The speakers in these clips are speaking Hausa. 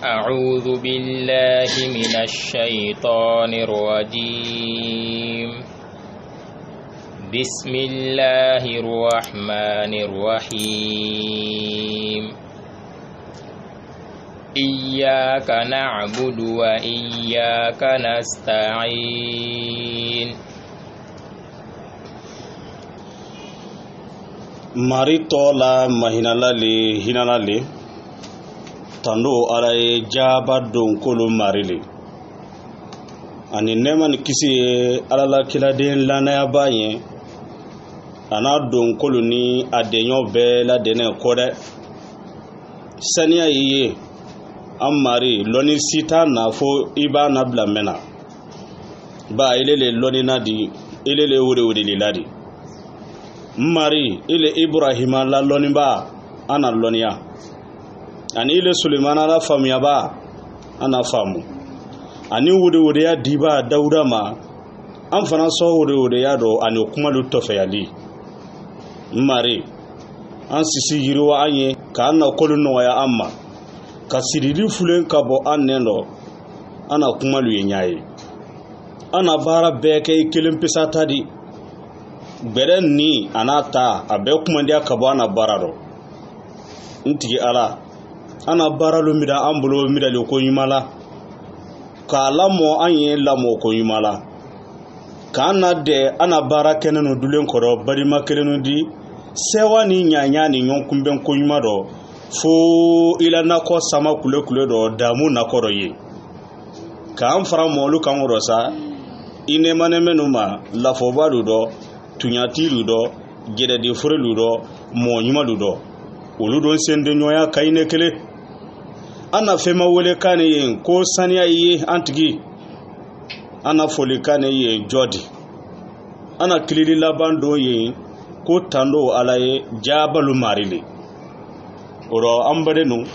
أعوذ بالله من الشيطان الرجيم بسم الله الرحمن الرحيم إياك نعبد وإياك نستعين marito la mahinala le hinala le tando araye jaba don kolo marili ani neman kisi alala kiladen lanaya baye ana don kolo ni adenyo be la dene kode saniya yiye amari loni sita na fo iba na blamena ba ilele loni nadi ilele wuri liladi mari ile Ibrahima la loni ba ana lonia ani ile Sulemana la famia ba ana famu ani wude ya diba Dauda ma an fana so wude ya do ani kuma lu tofeyali mari an sisi yiriwa anye ka ana kolu no ya amma ka siriri fulen ka bo anneno ana kuma lu yenyaye ana bara beke kelin pisata di beren ni anata abe kuma ndia kabo ana bararo ntigi ala ana baralo mida ambulo mida le ko yimala ka lamo anye lamo ko yimala ka na de ana bara kenenu dulen koro bari makelenu di sewa ni nyanya ni nyonkumben ko yimado fo ila na ko sama kule do damu na koro ye ka am fara molu kan rosa ine manemenuma la fo balu do tunyati ludo gede de fure ludo mo nyuma ludo oludo sende nyoya kayine kele ana fema wole kane yen ko saniya yi antigi ana fole kane ye jodi ana kilili labando yen ko tando alaye jabalu marile oro ambade nu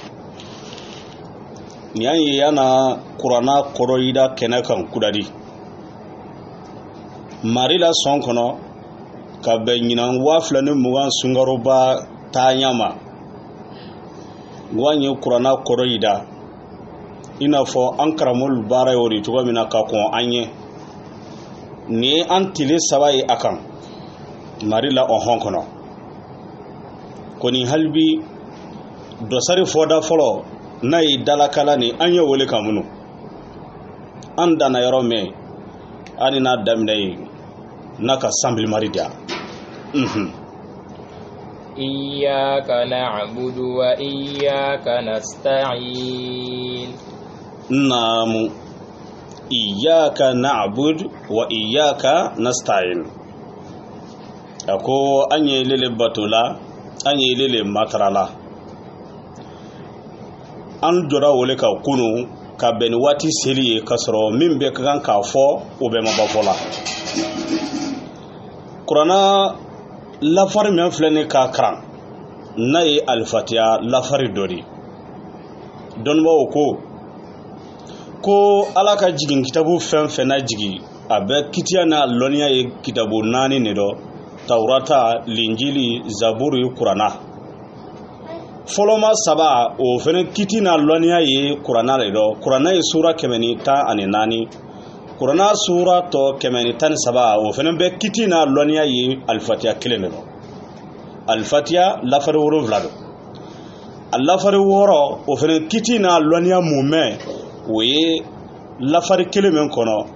nyanyi yana qur'ana koroida kenakan kudadi marila sonkono ka be nyinan wafla ne mugan sungaro ba ta nyama wanye qur'ana koroida ina fo an karamul bara yori tugo mina ka ko anye ni antile sabai akan marila on honkono koni halbi do sari foda folo nay dalakala ni anye wole kamunu anda na yorome ani na damdai naka sambil marida إياك نعبد وإياك نستعين نعم إياك نعبد وإياك نستعين أكو أني للي بطولا أني للي مطرلا أن جرى ولك كنو كبن واتي سيلي كسرو من بكغان كافو وبما بفولا قرآن lafar men flene ka kran nay al-fatiha lafar dori don ba ko alaka jigin kitabu fen jigi abe kitiya na lonia ye kitabu nani ne do taurata linjili zaburi qur'ana foloma saba o fene kitina lonia ye qur'ana le do qur'ana ye sura kemeni ta ani nani Qur'ana sura to kemeni tan saba o fenen be kitina lonia yi al-fatiha keleno al-fatiha la faru woro vlado Allah faru woro o fenen kitina lonia mume we la faru kelemen kono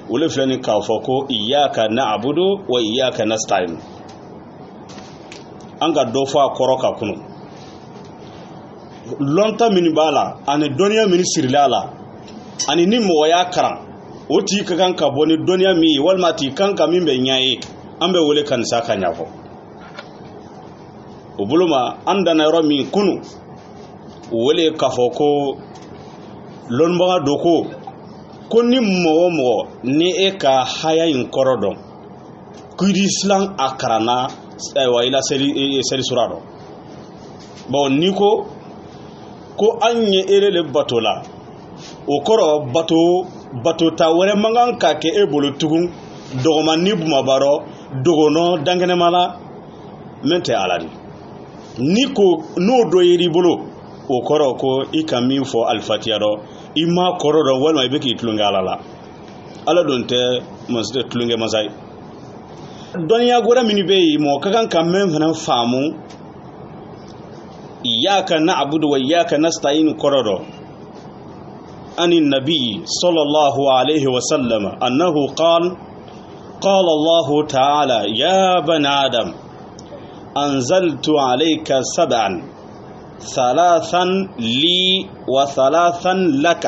wole fleni ka foko iyyaka na'budu wa iyyaka nasta'in anga dofa koroka kunu lonta minibala ani donia mini sirilala ani nimo ya karam oti kakan ka boni donia mi walma ti kanka mi be nyaaye ambe wole kan saka nyafo obuluma anda na romi kunu wole kafoko lonba doko konni mo ni e ka haya in korodon kudi islam akarana wa ila seri surado bo niko ko anye erele batola okoro bato ta wore mangan ka ke ebolo tugun dogoma ni buma baro dogono dangene mala mente aladi niko no do yiri bolo o kɔrɔ ko i ka min fɔ alifatiya dɔ i ma kɔrɔ dɔn walima i bɛ k'i tulonkɛ ala la ala don tɛ tulonkɛ masa ye dɔnniya wɛrɛ minnu bɛ yen mɔgɔ ka kan ka mɛn fana faamu iyyaka na'budu wa iyyaka nasta'in kɔrɔ dɔ ani nabi sallallahu alayhi wa sallam annahu قال الله تعالى يا بني آدم أنزلت عليك سبعا ثلاثا لي وثلاثا لك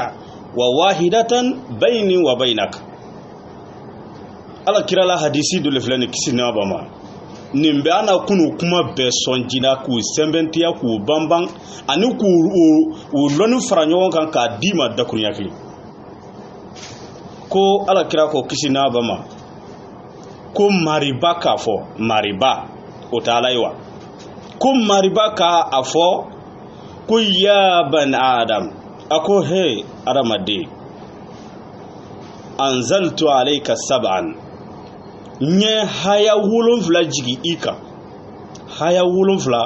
وواحدة بيني وبينك ala kira la hadisi dole filɛ ni kisi n'a ba ma nin bɛ ana kunu kuma bɛɛ sɔn jina k'u sɛbɛntiya k'u banban ani k'u lɔnni fara ɲɔgɔn kan k'a d'i ma dakurunya kelen ko ala kira ko kisi n'a ba ma ko mariba k'a fɔ mariba o tɛ ala ye wa ko mariba k'a fɔ ko ya bani adam a ko he adamaden anzaltu alayka sab'an nye haya wolonfila jigi i kan haya wolonfila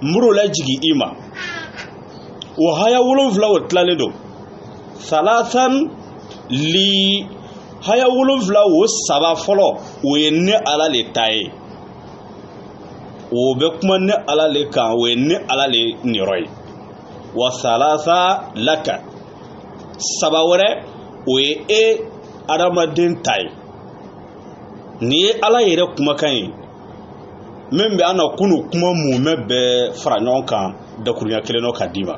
muru la jigi i ma o haya wolonfila o tilalen don salasan li haya wolonfila o saba fɔlɔ o ye ne ala le ta ye o bɛ kuma ne ala le kan o ye ne ala le niyɔrɔ ye wa salasa laka saba wɛrɛ o ye e adamaden ta ye ni ye ala yɛrɛ kumakan ye min bɛ an na kunu kuma mumɛ bɛɛ fara ɲɔgɔn kan dakurunya kelen dɔ ka di ma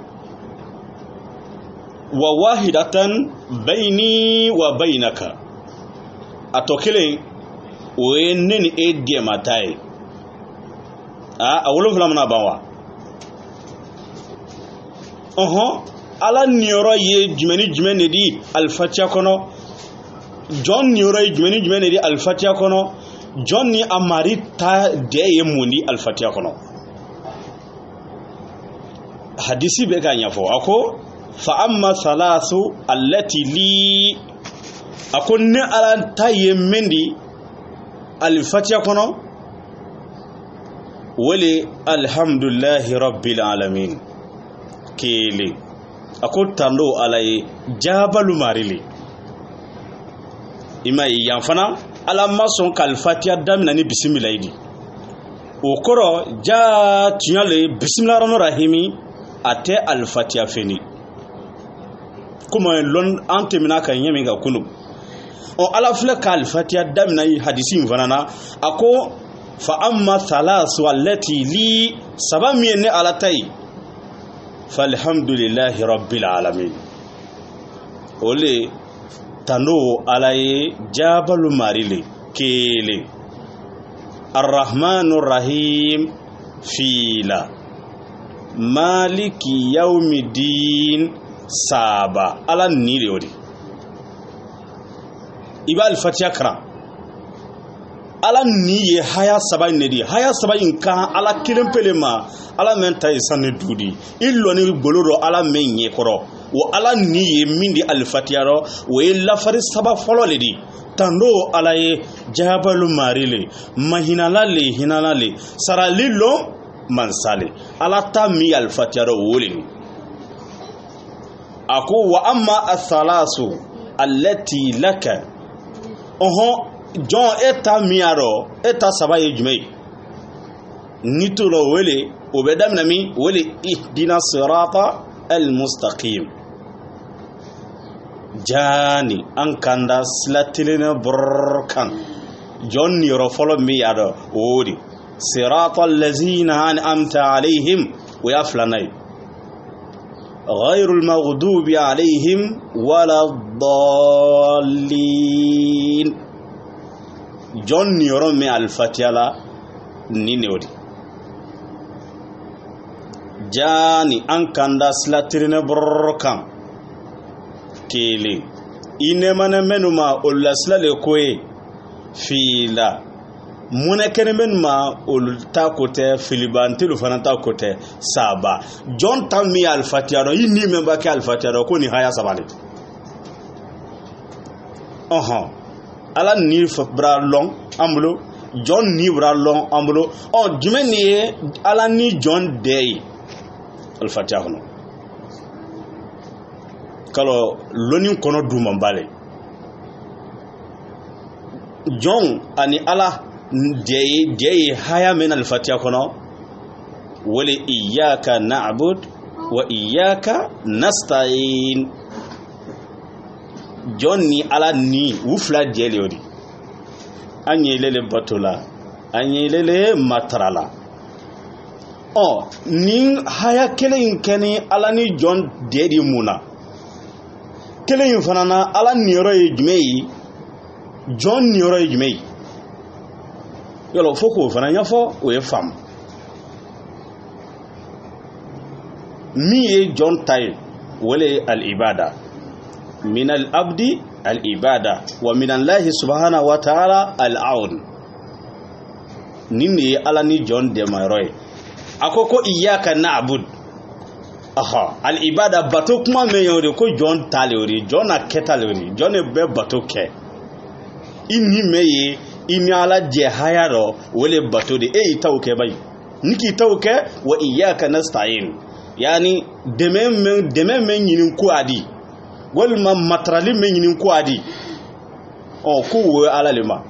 wa wahidatan bayni wa baynaka a tɔ kelen o ye ne ni e diɛma ta ye a wolonfila mana ban wa ala niyɔrɔ ye jumɛn ni jumɛn de di alifatiya kɔnɔ jɔn niyɔrɔ ye jumɛn ni jumɛn de di alifatiya kɔnɔ jɔn ni a mari ta dɛ ye mun di alifatiya kɔnɔ hadisi bɛ ka ɲɛfɔ a ko fa amma salasu allati li a ko ne ala ta ye min di alifatiya kɔnɔ wale alhamdulillahi rabbil alamin kele a ko tando ala ye jabalu marili ima ye yan fana ala ma sɔn ka alifatiya damina ni bisimila di o kɔrɔ ja tiɲɛ le bisimila rahman rahimi a tɛ alifatiya fɛni komi lɔn an tɛmɛna ka ɲɛ min ka kunu ala filɛ ka alifatiya damina yi hadisi in fana na a ko fa amma thalasu allati li saba min ye ne ala ta ye falhamdulillahi rabbil alamin ole tano ala ye jabalu marile kele arrahmanur rahim fila maliki yawmiddin saba ala ni le odi ibal fatiha kara ala ni ye haya saba ne di haya saba in kan ala kelen pele ma ala men ta isane dudi illo ni boloro ala men ye koro wo ala ni ye min di alfatiha ro wo ye lafari saba folo le di tando ala ye jabalu marile mahinala le hinala le sarali lo mansale ala ta mi alfatiha ro wolini ako wa amma as-salasu allati laka John eta miaro eta saba ye jumɛn ni to lo wele o bɛ daminɛ min wele ihdina sirata al-mustaqim jani an kanda silatilene burkan John ni yɔrɔ fɔlɔ min y'a dɔn o de sirata allazina an'amta alaihim o y'a filanan ye غير المغضوب عليهم ولا الضالين John ni yɔrɔ min alifatiya la ni ne o de jani an kanda silatirine bɔrɔ kan kelen i nɛmane minnu ma olu la sila le ko ye fila munɛ kɛnɛ minnu ma olu ta ko tɛ filibantelu fana ta ko tɛ saba John ta min ye alifatiya dɔn i ni min b'a kɛ alifatiya dɔn ko nin haya saba le ala ni bra long ambulo John ni bra long ambulo jumɛn ni ye ala ni John dey alfatiha kono kalo lonin kono duman bale jon ani ala deye haya min al-fatiha kono wali iyyaka na'bud wa iyyaka nasta'in jon ni ala ni wufla jeli odi anye lele batola anye lele matrala nin haya kelen keni ala ni jon dedi muna kelen fana na ala ni yoro ye jumei jon ni yoro ye jumei yolo foko fana nyafo o ye fam mi ye jon tay wala al ibada min al abdi al ibada wa min Allah subhanahu wa ta'ala al aun nini ala ni jon de maroy akoko iyyaka na'bud al ibada bato kuma me yore ko jon talori jon aketalori jon be bato ke inni meye inni ala je hayaro wole bato de tawke bay niki tawke wa iyyaka nasta'in yani deme men nyinin ko adi wal ma matrali men nyinin ko adi ko wo ala lema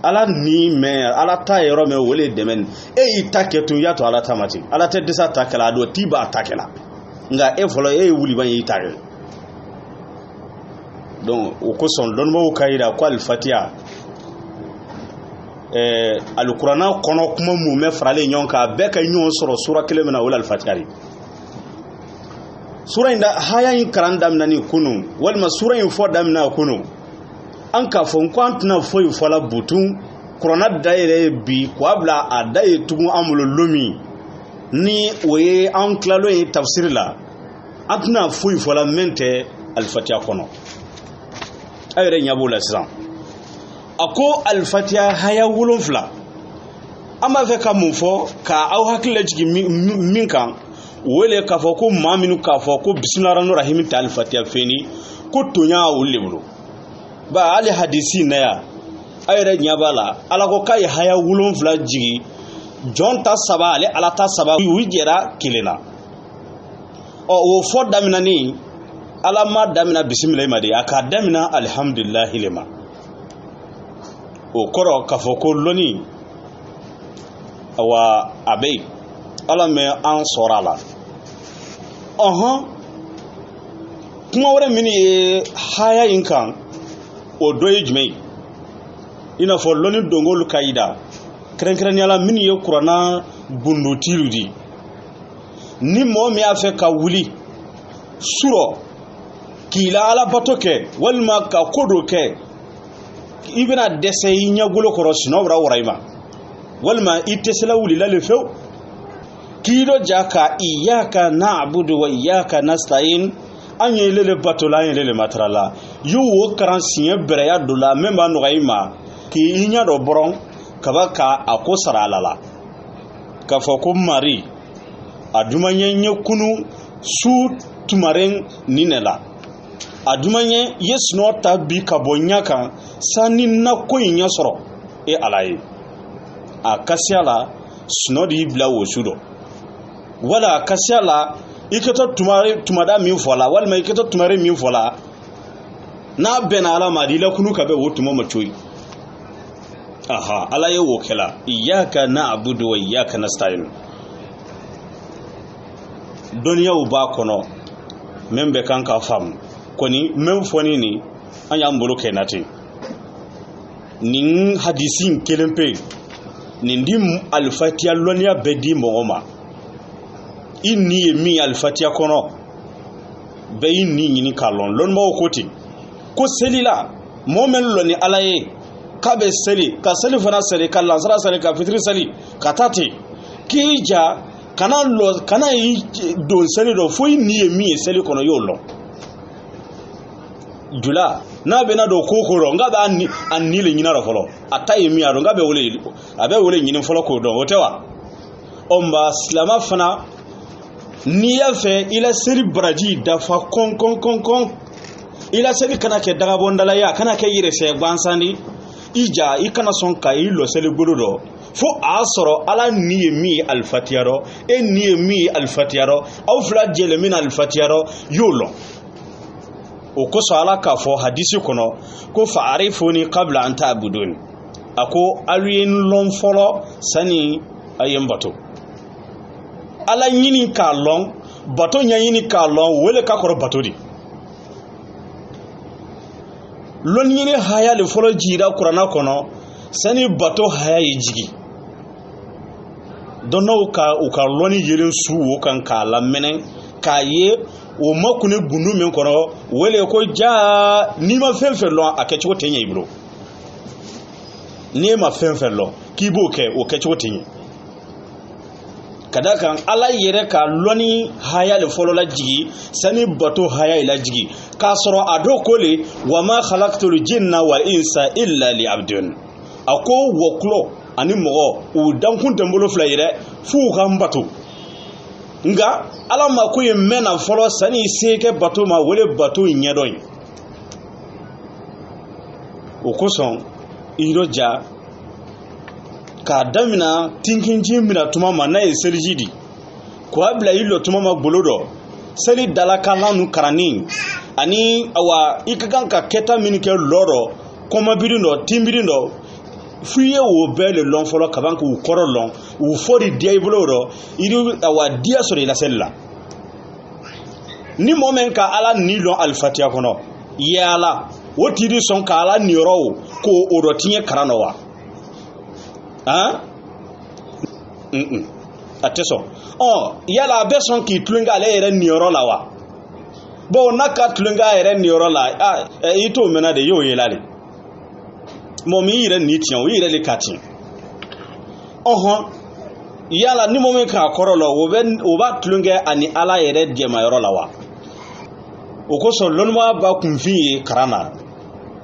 ala ni me ala ta yoro me wole demen itaketu yato ala tamati ala te disa takala do tiba takela nga folo wuli ban yitare donc o ko son don mo kayida ko al fatiha al qur'ana kono kuma mu me frale nyonka be kay nyon soro sura kelemena wala al fatiha sura inda haya yin karandam nani kunu wal ma sura yin fodam na kunu an ka fon kwantuna foyi fola butun korona daire bi kwabla adaye tugun amulo lomi ni oye an klalo yin tafsir la antuna foyi fola mente al-fatiha kono ayre nyabo la sisan ako al-fatiha haya wulufla ama fe ka mun fo ka aw hakile jigi min kan wele ka fo ko maminu ka fo ko bismillahir rahim ta al-fatiha feni ko tonya wulebulu ba ali hadisi na ya ayre nyabala ala ko kay haya wulon fla jigi jonta saba ale ala ta saba wijera kilena o fo damina ni ala ma damina bismillah madi aka damina alhamdulillah lima o koro ka fo ko loni wa abey ala me an sorala kuma wore mini haya inkan o doye jumei ina fo loni dongolu kaida kren yala mini ye qur'ana bundotilu di ni mo mi afe ka wuli suro kila ala batoke walma ka kodo ke ibina dese nyagolo koros no bra waraima walma itesela wuli la lefew kido jaka iyyaka na'budu wa iyyaka nasta'in anye lele batola anye lele matrala yuwo karansiye breya dola memba no gaima ki inya do boron kabaka akosara alala kafoko mari adumanye nyekunu su tumaren ninela adumanye yesno tabi kabonyaka sani na koyinya soro alaye akasiala snodi bla wosudo wala akasiala iketo tumada min fola walma iketo tumare min fola na bena ala madila kunu kabe wotumo machoyi ala ye wokela iyyaka na'budu wa iyyaka nasta'in duniya uba kono membe kanka fam koni mem foni ni anya mbolo kenati nin hadisin kelempe nindim al-fatiha lonia bedi mogoma inni mi al-fatiha kono be inni ni kalon lon mo koti ko selila momen loni alaye kabe seli ka seli fana seli ka lansara seli ka fitri seli ka tati kija kana yi don seli do foi ni mi seli kono yolo jula na be na do kokoro nga ba anni le nyina ro folo atayi mi aro nga be wole nyini folo ko do otewa omba islama fana ni ya fe ila seri braji dafa kon ila seli kana ke daga bondala ya kana ke yire se gbansani ija ikana son ka ilo seli gbodo fo asoro ala ni mi alfatiyaro ni mi alfatiyaro aw fla jele min alfatiyaro yolo o ko so ala ka fo hadisi kono ko fa'arifuni qabla an ta'budun ako alien lon folo sani ayem bato ala nyini ka lon bato nyini ka lon wele ka koro bato di lon nyini haya le folo jira qur'ana kono sani bato haya yijigi donno ka loni yirin su wo kan ka lamene ka ye o makune gundu men kono wele ko ja ni ma fenfe lo akeci ko tenye ibro ni ma fenfe lo kibo ke o keci ko tenye kada kan ala yere ka loni haya le folo la jigi sani bato haya la jigi ka soro ado kole wa ma khalaqtul jinna wal insa illa liya'budun ako woklo ani mogo u dankun tembolo fla yere fu kan bato nga ala ma ko ye mena folo sani seke bato ma wele bato nyedoy o ko son iroja ka damina tinkinji mina tuma ma na ye selijidi ko abla yilo tuma ma bolodo seli dalaka lanu karani ani awa ikakan ka keta minike loro koma birindo timbirindo fuye wo bele lon folo kabanku u koro lon u fori dia ibuloro iri awa dia sori la sella ni momen ka ala ni lon al-fatiha kono yala wotiri son ka ala ni ro ko orotinye karanowa attention yala beson ki tulunga ale ere ni ro lawa bo naka tulunga ere ni ro la ito mena de yo yelale momi ire ni tian o ire le katin yala ni momen ka korolo o ba tulunga ani ala ere de mayoro lawa o ko so lonwa ba kunfi karana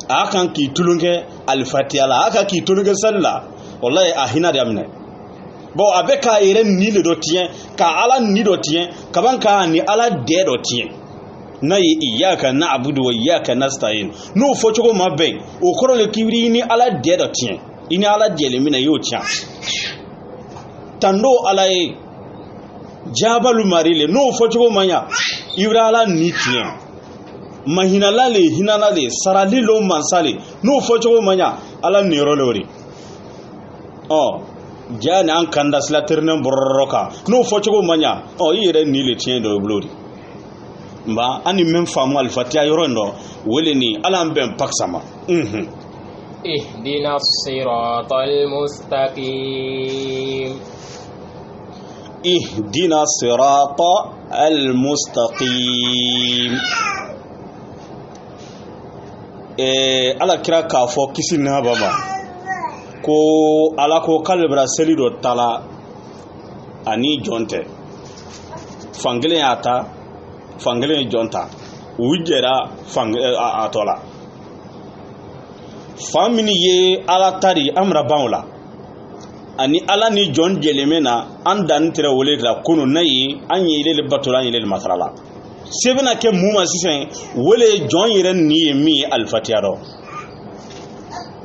akan ki tulunga al-fatiha la aka ki tulunga salla wallahi ahina de amne bo abeka ire ni le do tien ka ala ni do tien kabanka ni ala de do tien na yi iyaka na abudu wa iyaka nasta'in no fochoko mabe o koro le kibri ni ala de do tien ini ala de le mina yo tien tando ala e jabalu marile no fochoko manya ibra ala ni tien mahinalale hinanale sarali lo mansale no fochoko manya ala ni rolori jani an kanda slatirnen bororoka no fochoko manya yire ni le tien do blori mba ani men famu al-fatiha yorondo wele ni alam ben paksama ihdina siratal mustaqim ihdina siratal mustaqim ala kira ka fo kisi na baba ko ala ko kalbra selido tala ani jonte fangele ata fangele jonta wujera atola famini ye ala tari amra banwla ani ala ni jon jelemena andan tire wole la kunu nayi anyi le batola ni le matrala sebena ke muma sisen wole jon yire ni mi al-fatiha do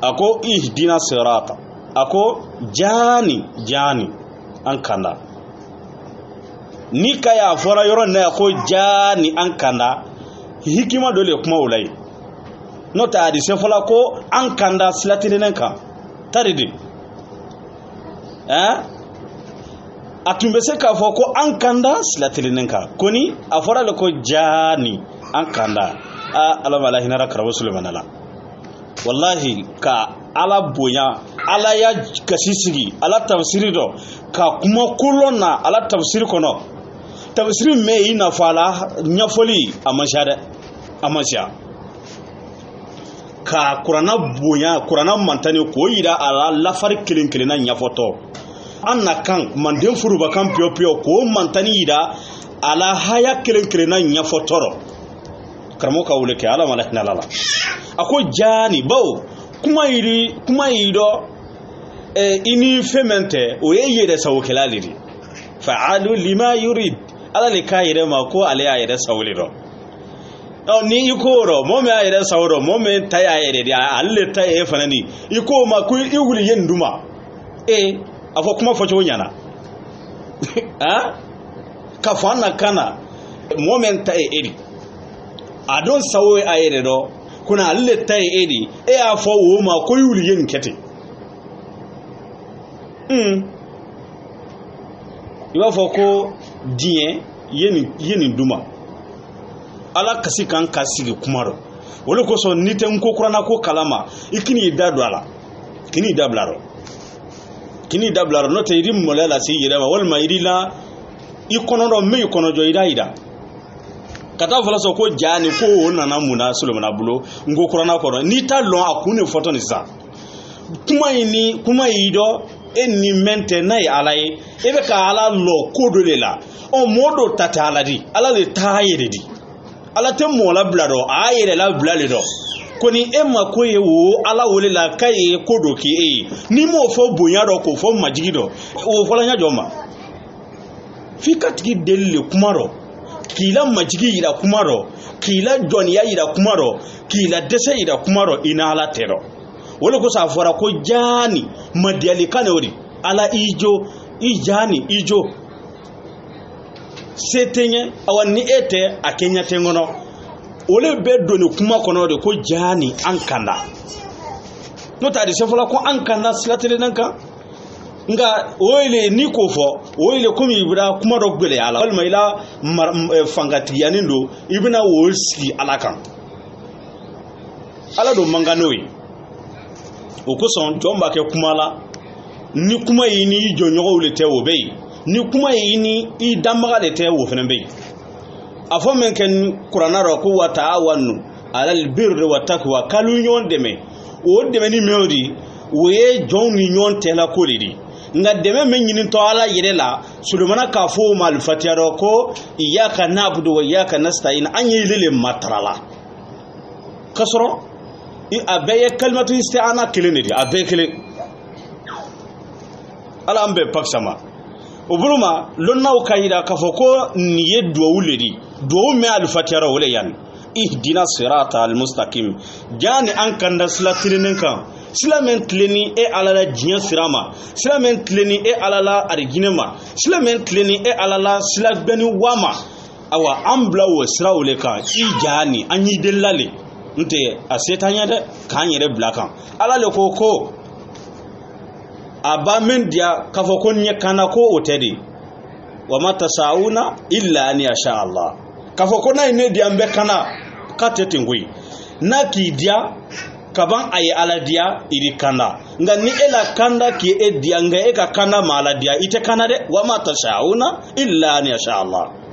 ako ihdina sirata ako jani an kanda ni kaya fora yoro na ako jani an kanda hikima dole kuma ulai no ta adi se fola ko an kanda silatinen kan taridi atumbe se ka fo ko an kanda silatinen kan koni afora le ko jani an kanda ala malahi na rakara sulaiman ala wallahi ka ala bonya ala ya kasisigi ala tafsiri do ka kuma kulonna ala tafsiri kono tafsiri me ina fala nyafoli amasha ka qur'ana bonya qur'ana mantani ko yida ala lafar kilin na nyafoto anna kan manden furuba kan pio ko mantani yida ala haya kilin na nyafotoro karmo ka wuleke ala malakna lala ako jani bawo kuma yido ini femente o yeyede sawkelaliri fa'alu lima yurid ala le kayire ma ko ale ayede sawlido ni ikoro momme ayede sawro momme tay ayede dia alle tay fanani iko ma ku iwuli yenduma afo kuma focho nyana ka fana kana momme tay eri adon sawo ayere do kuna alle tay edi e a fo wo ma ko yuli yen kete iba fo ko dien yen duma ala kasi kan kasigi kumaro wala ko so nite nko kurana ko kalama ikini dadu ala kini dablaro no te irim molala si yira wal mairila ikono do me ikono jo ida kata fala so ko jani ko nana muna sulumana bulo ngo kurana ko ni ta lon akune foto ni sa kuma yido enni mente nay alay ebe ka ala lo kodo lela o modo tata ala di ala le tayede di ala te mola blado ayere la blale do koni emma koye wo ala wole la kaye kodo ki ni mo fo bonya do ko fo majigido o fo la nya joma fikatigi delle kumaro kila majigi ira kumaro kila doniya ira kumaro kila dese ira kumaro ina ala tero wole ko sa fora ko jani madiali kanori ala ijo setenye awani ete akenya tengono ole be doni kuma kono de ko jani ankanda no tadi se fola ko ankanda silatele nanka nga oile ni ko fo oile komi ibra kuma do gbele ala wal maila fangati yanindo ibna wolski alakan ala do manganoi o ko son jomba ke kumala ni kuma yini jonyogo le te obey ni kuma yini I damaga le te wo fenen bey afo men ken qur'ana ro ko wa ta'awanu alal birri wa taqwa kalu nyon deme o deme ni meodi we jonni nyon tela ko lidi nga deme men nyini to ala yirela sulumana ka fo mal fatiyaro ko iyyaka na'budu wa iyyaka nasta'in anyi lele matrala kasro I abeye kalmatu isti'ana kilinidi abe kilin ala ambe paksama obuluma lonna ukayida kafoko niye duwa uledi duwa me alfatiyara wole yan ihdina sirata almustaqim jani ankanda slatirinin kan silamen tleni e alala jinya sirama silamen tleni e alala arginema silamen tleni e alala silagbeni wama awa ambla wo sirawole kan ijani anyi delale nte asetanya de kanyere blakan alale koko aba men dia kafoko nye kana ko otedi wa mata sauna illa an yasha Allah kafoko na ine dia mbe kana katete ngui na ki dia kaban ayi ala dia iri kana nga ni ela kanda ki e dia nga e ka kana mala dia ite kana de wa mata sauna illa an yasha Allah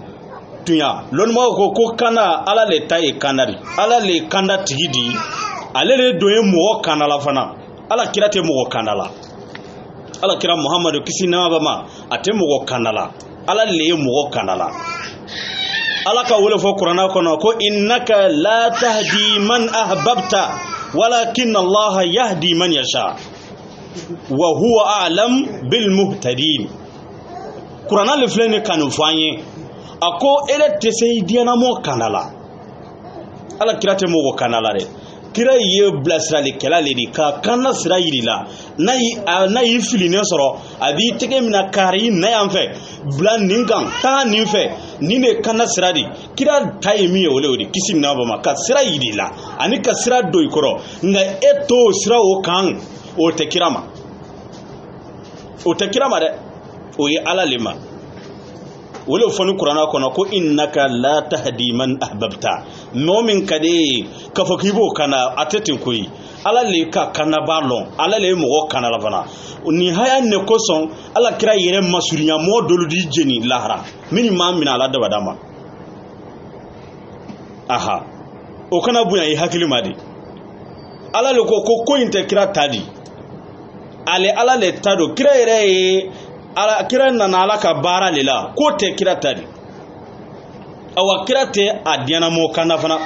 tunya lon mo ko kana ala le tay kanari ala le kanda tigidi ale le doye mo kana la fana ala kirate mo kana la ala kira Muhammadu kisi na bama ate mo kanala ala le mo kanala ala ka wole fo qur'ana kono ko innaka la tahdi man ahbabta walakin Allah yahdi man yasha wa huwa a'lam bil muhtadin qur'ana le flene kanu fanye ako ele tesei diana mo kanala ala kirate mo kanala re kira ye blasra le kala le di ka kana sira yirila nayi filine soro abi tege mina kari na yanfe blan ningan ta ninfe nine kana sira di kira tayemi ole odi kisim na bama ka sira yirila ani ka sira do ikoro nga eto sira o kan o te kirama de o ye ala lema wala fani qur'ana kono ko innaka la tahdi man ahbabta nomin kade ka fakibo kana atetin koyi ala le ka kana balon ala le mo kana lavana ni haya ne ko son ala kira yere masurinya mo dolu di jeni lahara mini ma mina ala dabadama aha o kana bunya yi hakili madi ala le ko inte kira tadi ale ala le tado kira yere ala kira nana ala ka bara lela ko te kira tadi awa kira te adiana mo kana fana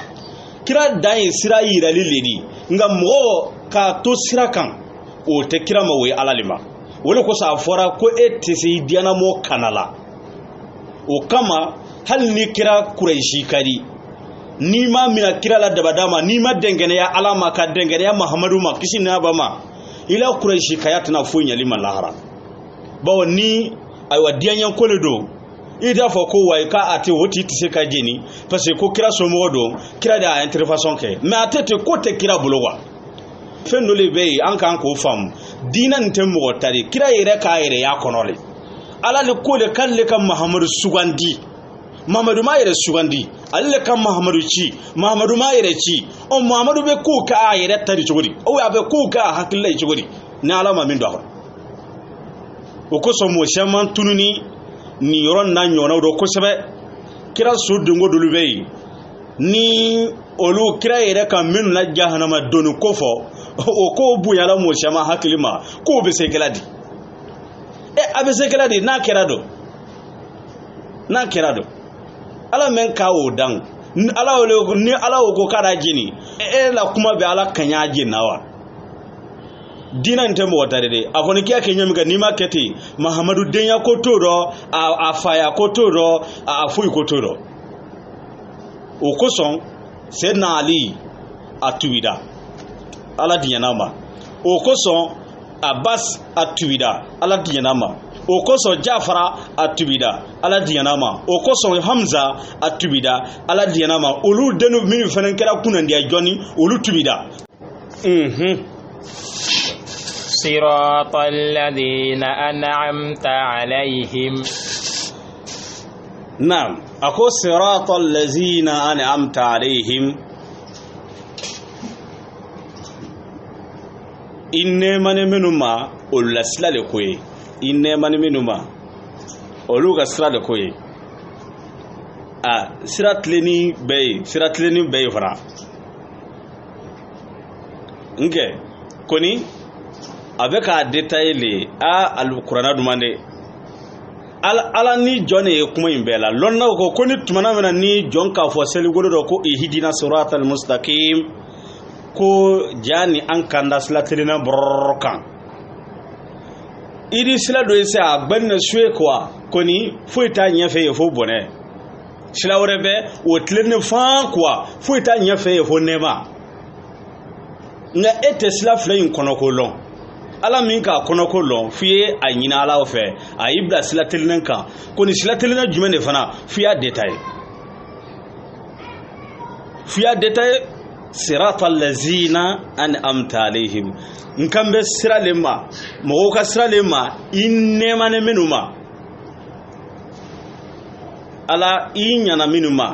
kira dai sira yira liledi nga mo ka to sira kan o te kira ma we ala lima wala ko sa fora ko ette se diana mo kanala o kama hal ni kira quraishi kadi ni ma mina kira la dabadama ni ma dengene ya alama ka dengene ya muhammadu ma kisina ba ma ila quraishi kayatna fo nyali malahara bawo ni aywa dianyan koledo ida fo ko way ka ate woti ti se ka jeni parce que ko kira so modo kira da intervention ke mais atete ko te kira bulwa fen no le be an kan ko fam dinan tem mo tari kira yere ka yere ya konole ala le ko le kan le kan muhammadu sugandi muhammadu ma yere sugandi alle kan muhammadu ci muhammadu ma yere ci o muhammadu be ko ka yere tari chogori o ya be ko ka hakilla chogori na alama min do o ko so mo shaman tununi ni yoron na nyona do ko sebe kira so dungo dulu be ni olu kira yere kan min na jahannama donu ko fo o ko bu yala mo shama hakilima ko be se keladi abe se keladi na kerado ala men kawo dan ala ole ni ala o ko kada jini la kuma be ala kanya jinawa dinan tembo watare de afoni kiya kenya miga nima kete muhammadu denya ko toro a faya ko toro a fuyi ko toro o ko son sayyidina ali atubida ala diyanama o ko son abbas atubida ala diyanama o ko son jafara atubida ala diyanama o ko son hamza atubida ala diyanama olu denu min fenen kera kunan dia joni olu tubida صراط الذين أنعمت عليهم نعم أكو صراط الذين أنعمت عليهم إنما منهما أولا سلالكوي إنما منهما أولوغا سلالكوي صراط لني بي فرا نكي كوني avec a détaillé al-Qur'an demandé ala ni jone kuma imbela lonna ko koni tumana mena ni jonka fo seli godo ko ihdina siratal mustaqim ko jani an kanda slatrina borkan idi sila do ise agbanna suwe kwa koni fo ita nyafe fo bone sila worebe wotlene fa kwa fo ita nyafe fo nema nga ete sila flayin kono ko lon ala min ka kono ko lon fiye a nyina ala fe a ibla sila telinen kan ko ni sila telinen jumene fana fiya detail siratal lazina an'amta alaihim nkambe siralema mo ka siralema inema ne menuma ala inyana minuma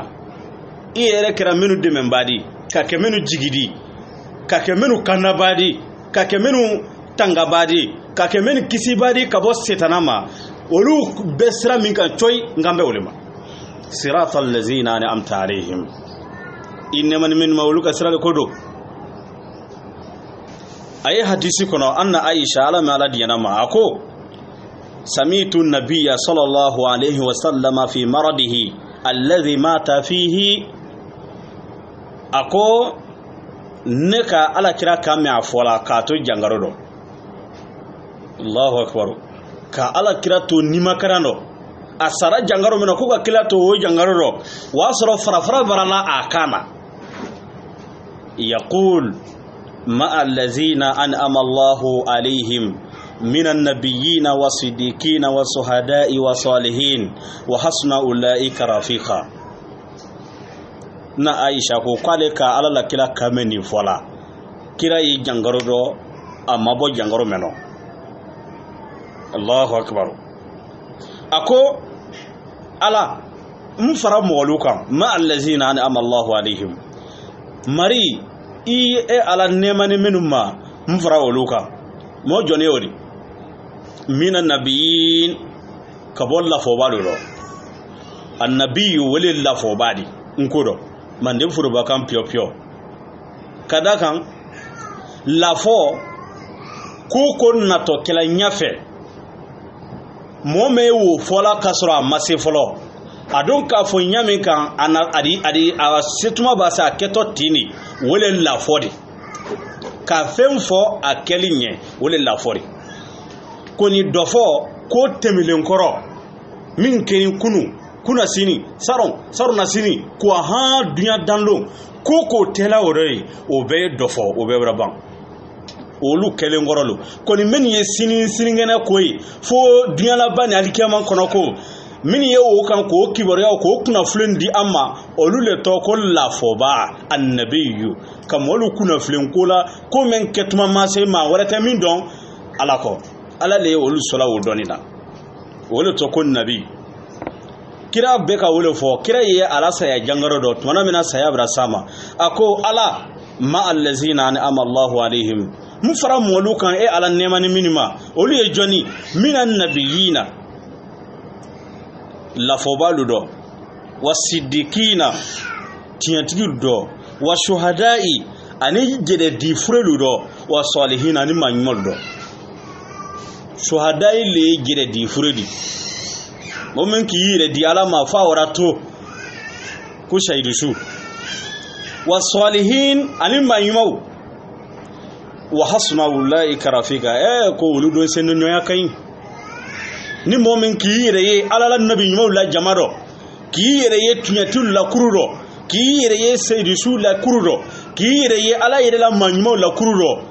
iyere kira minu de membadi ka ke minu jigidi ka ke minu kanabadi ka ke minu tangabadi ka ke minu kisibadi ka bo setanama olu besra min kan toy ngambe ulema siratal lazina an'amta alaihim inema min mawluka siral kodo ay hadisi kono anna aisha ala ma ladiyana ma ako samitu nabiyya sallallahu alayhi wa sallama fi maradihi alladhi mata fihi ako neka ala kira kame afola ka to jangarodo Allahu akbar ka ala kira to nimakarano asara jangaro mena ko ka kila to jangarodo wasro farafara barala akana يقول مع الذين أنعم الله عليهم من النبيين والصديقين والشهداء والصالحين وحسن أولئك رفيقا na Aisha ko kwale ka alala kila kameni fola kira yi jangaro do amma bo jangaro meno Allahu akbar ako ala mfara mawlukan ma allazina an'ama Allahu alaihim mari ala nemani minuma mfara woluka mo jone yori minan nabiyin kabol la fobado ro annabiyu walil la fobadi nkodo mande furu bakam pio kada kan la fo ko na to kala nyafe mo me wo fola kasra masifolo adon ka fo nyame kan adi a setuma ba sa keto tini wole la fodi ka femfo akelinye wole la fodi koni dofo ko temilen koro min keni kuna sini saron na sini ko ha dunya danlo ko tela ore obe dofo obe braban olu kelen gorolo koni men ye sini ngena koyi fo dunya la bani alikiyama kono ko min ye o kan ko kibaruya ko kuna fulen di amma olu le to ko la foba annabiyu kam olu kuna fulen ko la ko men ketuma ma se ma wala ta min don ala ko ala le olu sola o donina wala to ko nabi kira be ka wole fo kira ye ala saya jangaro do tuma mina saya bra sama ako ala ma allazina an'ama Allahu alaihim mu fara molu kan e ala nemani minima olu ye joni minan nabiyina la fobalu do wasiddiqina tiyantigi do wa shuhada'i ani jede di furelu do wa salihina ni manyol do shuhada'i le jede di furedi momen ki yire di ala ma fa warato ku shaidu su wa salihin ani manyol wa hasuna ulaika rafika ko wuludo senu nyoya kai ni momin ki yire ye alala nabi nyumula jamado ki yire ye tunyatul la kururo ki yire ye sayyidu la kururo ki yire ye ala yire la manyumula kururo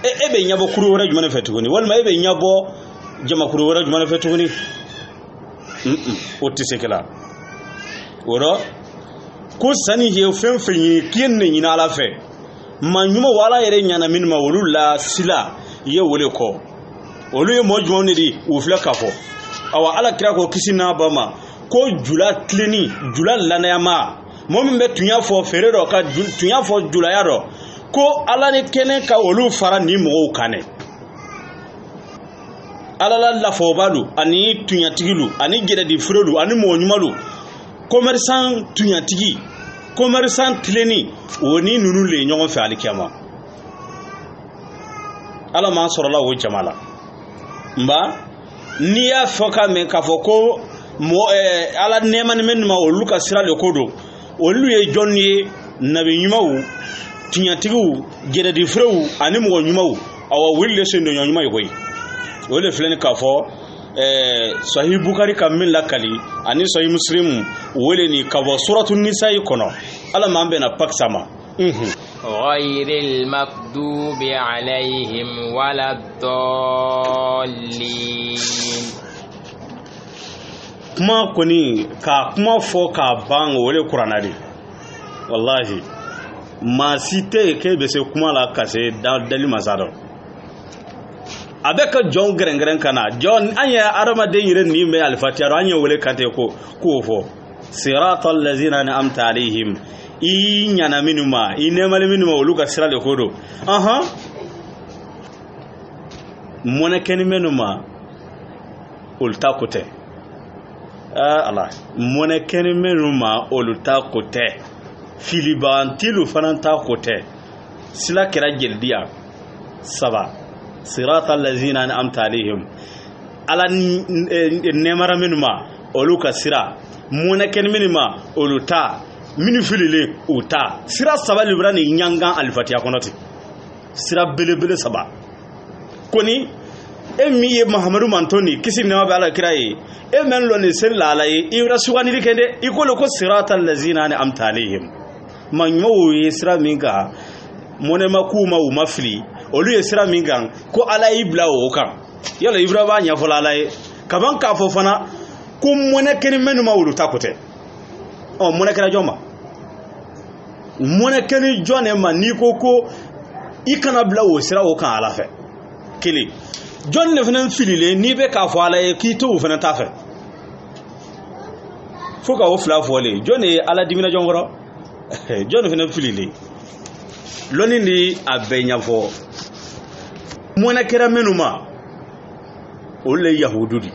ebe nyabo kururo jumana fetuguni walma ebe nyabo jama kururo jumana fetuguni otti sekela woro ko sani je fenfenyi kienne nyina ala fe manyuma wala yere nyana minma wulula sila ye wole ko olu ye mojmo ni di ufla kafo awa ala kira ko kisina bama ko jula tleni jula lanayama momin be tunya fo ferero ka tunya fo jula yaro ko ala ne kene ka olu fara ni mo kane ala la fo balu ani tunya tigilu ani gede di frelu ani mo nyumalu commerçant tunya tigi commerçant tleni woni nunu le nyon fe alikiyama ala ma sorola wo jamala mba niya foka men ka foko mo ala neman men ma olu ka sira le kodo olu ye jonni nabi nyumawu tinyatigu gede di frewu ani mo nyumawu awa wille sendo nyuma yoy wole fleni ka fo sahih bukhari kamil lakali ani sahih muslim wole ni ka bo suratul nisa kono ala mambe na paksama غير المغضوب عليهم ولا الضالين kuma koni ka kuma fo ka bang wole kuranari wallahi ma site ke be se kuma la kase dali masado abeka jon grengren kana jon anya arama de yire ni me alfatiha anya wole kate ko fo siratal ladzina an'amta alaihim I nyana minuma I nemale minuma oluka sira le kodo mona ken minuma ulta kote ala mona ken minuma oluta kote filibantilu fananta kote sila kira geldia saba siratal ladzina an'amta alaihim ala nemara minuma oluka sira mona ken minuma oluta mini filile uta sira saba libra ni nyanga alfatiha konoti sira belebele saba koni emiye muhammadu mantoni kisi ne wa ala kiraye e men lo ni sel lalaye ibra suwani dikende ikolo ko siratal lazina ni amtalihim manyo ye sira minga mone makuma u mafli olu ye sira minga ko ala ibla o kan yala ibra ba nya folalaye kaban ka fofana ko mone keni menu mawulu takote o mone kera joma mone keni jone ma ni koko ikana bla o sira o kan ala fe kili jon le fenen filile ni be ka fo ala ki to fenen ta fe foka o fla fo le jone ala dimina jongoro jon fenen filile loni ni abenya fo mone kera menuma o le yahududi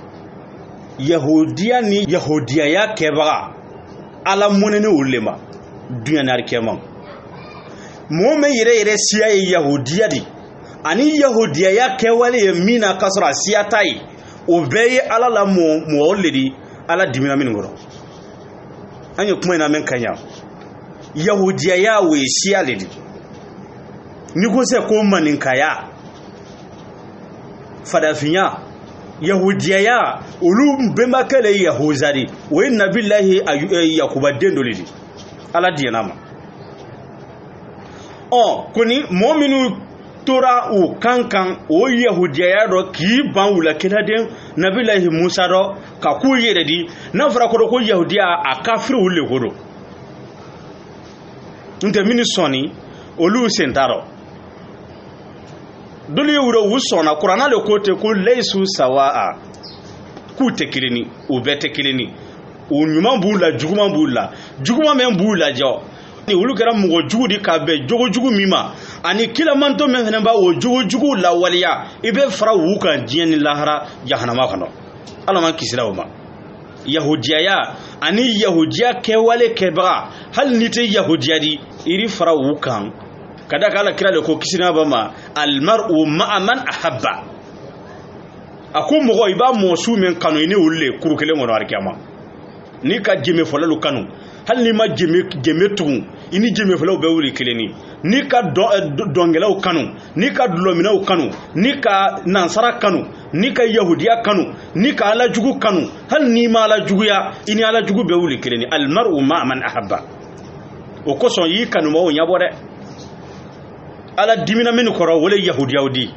yahudiya ni yahudiya ya keba ala monene ulema dunya nar kema mo me yire siya yahudiya di ani yahudiya ya kewale mina kasra siya tai obeye ala la mo oledi ala dimina min ngoro anyo kuma ina men kanya yahudiya ya we siya ledi ni ko se ko manin kaya fadafinya yahudiya ya ulu bemba kale yahuzari wa inna billahi yakuba dendolidi ala dienama kuni mu'minu tora u kankan o yahudiya ya do ki ban wula kidaden nabillahi musa do ka ku yere di na fara ko yahudiya a kafiru le godo nte mini soni olu sentaro dole wuro wusona qur'ana le kote ko laysu sawaa ku tekilini u betekilini u nyuma bula juguma men bula jo ni ulu kɛra mɔgɔ jugu di ka bɛn jogojugu min ma ani kilamanto min fana b'a o jogojugu lawaleya i bɛ fara wu kan diɲɛ ni lahara jahanama kɔnɔ ala man kisira o ma yahudiyaya ani yahudiya kɛwale kɛbaga hali ni tɛ yahudiya di iri fara wu kan ka da ka ala kira le ko kisira ba ma almar'u ma'a man ahabba a ko mɔgɔ i b'a mɔgɔ su min kanu i ni olu le kuru kelen kɔnɔ alikiyama ni ka jɛmɛ fɔlɔlu kanu hali ni ma jɛmɛ tugun i ni jɛmɛ fɔlɔw bɛɛ wuli kelen ni ka dɔnkɛlaw kanu ni ka dulɔminɛw kanu ni ka nansara kanu ni ka yahudiya kanu ni ka alajugu kanu hali ni ma alajuguya i ni alajugu bɛɛ wuli kelen almar'u ma'a man ahabba o kosɔn y'i kanuma o ɲabɔ dɛ ala dimina min kɔrɔ wole yahudiyaw di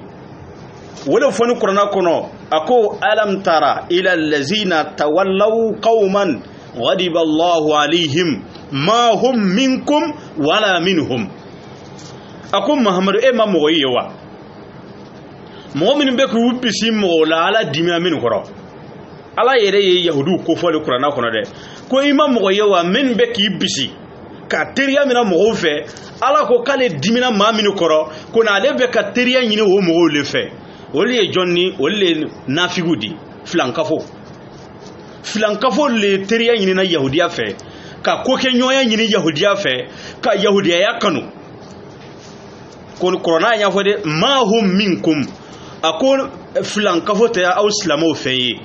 wole fɔni kuranna kɔnɔ a ko alam tara ila allazina tawallaw qauman غضب الله عليهم ما هم منكم ولا منهم أكون محمد إما مغيوا مؤمن بكو بسم مولا على دميا من كرا على يري يهودو كفول القرآن كنا ده كو إما مغيوا من بكي بسي كاتريا من مغوفة على كو كالي دميا ما من كرا كنا عليه بكاتريا يني هو مغولفة ولي جوني ولي نافيغودي فلان كفو filankafo le teriya ɲini na yahudiya fɛ ka koke ɲɔgɔnya ɲini yahudiya fɛ ka yahudiyaya kanu ko kurana y'a fɔ de ma hum minkum a ko filankafo tɛ aw silamɛw fɛn ye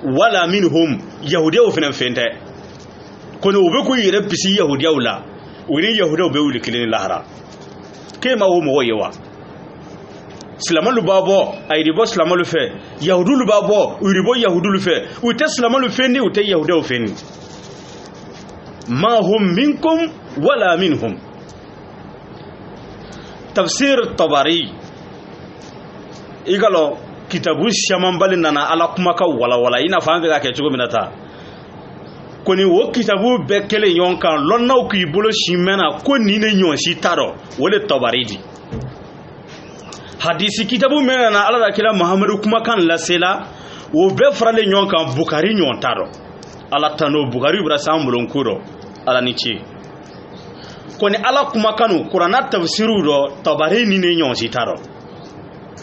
wala minhum yahudiyaw fɛnɛ fɛn tɛ ko u bɛ ko yɛrɛ bisi yahudiyaw la u ni yahudiyaw bɛ wuli kelen ni lahara k'e ma o mɔgɔ ye wa silamalu b'a bɔ a yiri bɔ silamalu fɛ yahudulu b'a bɔ u yiri bɔ yahudulu fɛ u tɛ silamalu fɛn ni u tɛ yahudiyaw fɛn ni ma hum minkum wala minhum tafsir tabari i ka lɔ kitabu siamanbali nana ala kuma ka walawala i n'a fɔ an bɛ ka kɛ cogo min na ta ko ni o kitabu bɛɛ kɛlen ɲɔgɔn kan lɔnnaw k'i bolo si mɛnna ko nin de ɲɔgɔn si t'a dɔn o de tabari di hadisi kitabu mena na ala da kira muhammadu kuma kan lasela o bɛɛ faralen ɲɔgɔn kan bukari ɲɔgɔn t'a dɔn ala tano bukari bira san bulonko dɔ ala ni ce ko ni ala kuma kanu kuranna tafsiru dɔ tabari ni ne ɲɔgɔn si t'a dɔn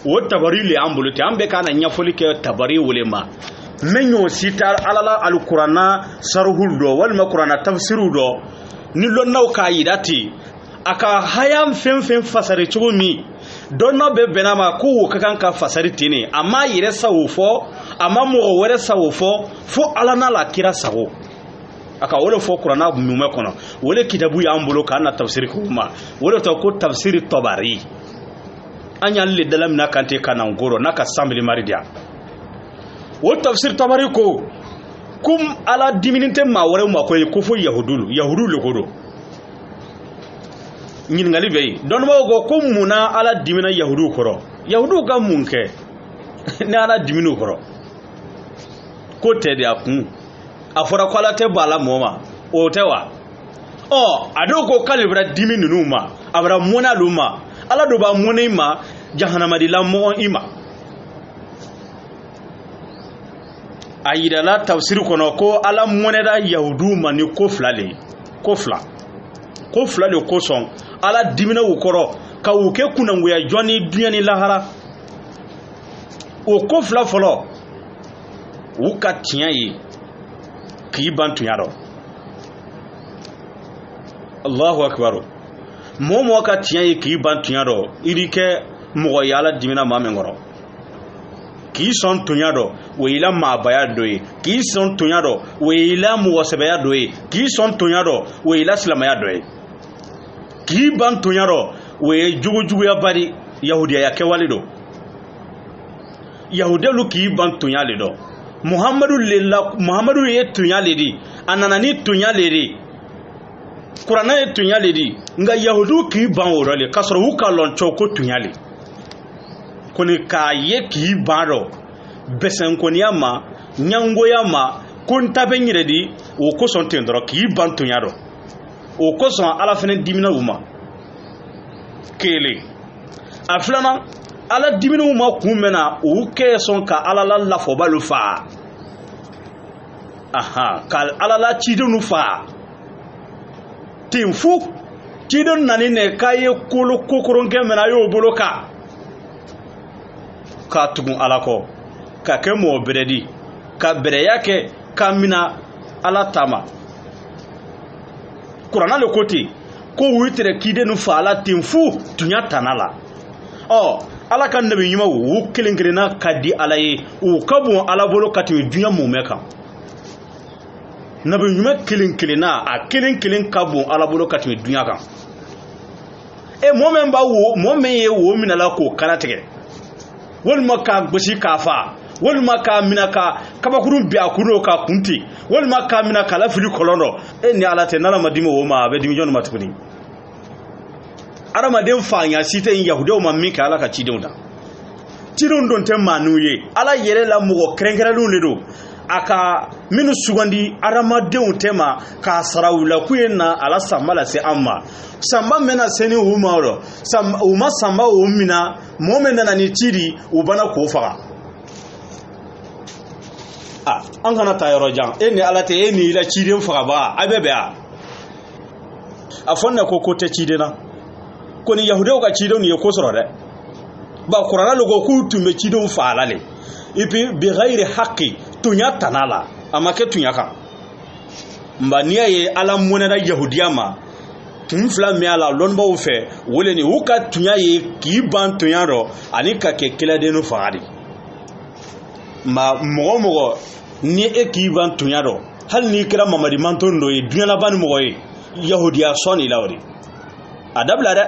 o tabari le an bolo ten an bɛ ka na ɲɛfɔli kɛ tabari wele ma mɛ ɲɔgɔn si t'a ala la alikuranna saruhul dɔ walima kuranna tafsiru dɔ ni lɔnnaw k'a yira ten a ka haya fɛn fɛn fasari cogo min dɔnna bɛ bɛnna ma ko o ka kan ka fasari ten ne a ma yɛrɛ sago fɔ a ma mɔgɔ wɛrɛ sago fɔ fo ala n'a la kira sago a ka o de fɔ kuranna numɛ kɔnɔ o de kitabu y'an bolo k'an na tafsiri k'o ma o de tɔ ko tafsiri tɔbari an y'ale le dala mina kan ten ka na n ko n'a ka sanbili mari di yan o tafsiri tɔbari ko ala dimini tɛ maa wɛrɛ ma ko ye ko fo yahudu le ko don ɲininkali bɛ yen dɔnnibaw ko munna ala dimina yahudu kɔrɔ yahudu ka mun kɛ ni ala diminu kɔrɔ ko tɛ de a kun a fɔra ko ala tɛ bɔ ala mɔɔ ma o tɛ wa a dɔw ko k'ale bɛra dimi ninnu ma a bɛra mɔnɛ olu ma ala dɔ b'a mɔnɛ i ma jahanamadi lamɔgɔ i ma a yirala tafsiri kɔnɔ ko ala mɔnɛda yahudu ma ni ko fila le ko fila de kosɔn ala dimina u kɔrɔ ka u kɛ kunangoya jɔn ni duɲa ni lahara o ko fila fɔlɔ u ka tiɲɛ ye k'i ban tuɲa dɔ allahu akbar mɔgɔ ka tiɲɛ ye k'i ban tuɲa dɔ i di kɛ mɔgɔ ye ala dimina maa min kɔrɔ k'i sɔn tuɲa dɔ o y'i la maabaya dɔ ye k'i sɔn tuɲa dɔ o y'i la mɔgɔsɛbɛya dɔ ye k'i sɔn tuɲa dɔ o y'i la silamɛya dɔ ye k'i ban tuɲa dɔ o ye jugujuguya bari yahudiyaya kɛwale don yahudiyalu k'i ban tuɲa le dɔn muhamadu ye tuɲa le di a nana ni tuɲa le di kuranna ye tuɲa le di nka yahudu k'i ban o rɔ le k'a sɔrɔ u ka lɔn cɔ ko tuɲa le koni k'a ye k'i ban dɔ bɛsɛnkoniya ma nyangoya ma kun tabe nyire di o ko son ten doro ki bantu nyaro o ko son ala fene dimina uma kele aflana ala dimina uma kumena o ke son ka ala la fo balu fa aha kal ala la chidunu fa timfu chidon nani ne kaye kolo kokoron ke mena yo boloka ka tugun alako ka ke mo beredi ka bere yake ka mina ala tama kurana le koti ko witere kidenu fa ala timfu tunya tanala ala kan nabi yima wu kilingrina kadi alaye u kabu ala bolo kati dunya mumeka nabi yima kilinkilina a kilinkilin kabu ala bolo kati dunya kan momen ba wo momen ye wo minala ko karatege wal maka gbosi kafa wal maka minaka kabakurun bi akuno ka kunti wal maka minaka la fili kolondo ni ala te nala madimo wo ma be dimi jonu matukuni arama den fanya site in yahudo ma minka ala ka cidon da cidon don te manuye ala yere la mugo krengrelu le do aka minu sugandi arama den tema ka sarawula kuyena ala samala se amma samba mena seni umaro uma samba umina momena na ni cidi ubana ko faga an kana ta yoro jan eni ala te eni la cidin faga ba abebe a fonna ko te cidina ko ni yahudo ka cidon ni ko soro de ba qur'ana logo ku tumbe cidon fa alale ipi bi ghairi haqqi tunya tanala amake tunya ka mbania ye ala monera yahudiyama tun fila mi ala lon baw fe wole ni wuka tunya ye ki ban tunya ro ani ka ke kila de no faari ma mogo ni e ki ban tunya ro hal ni kira mamadi mantondo ye dunya la ban mogo ye yahudiya soni lawri adabla de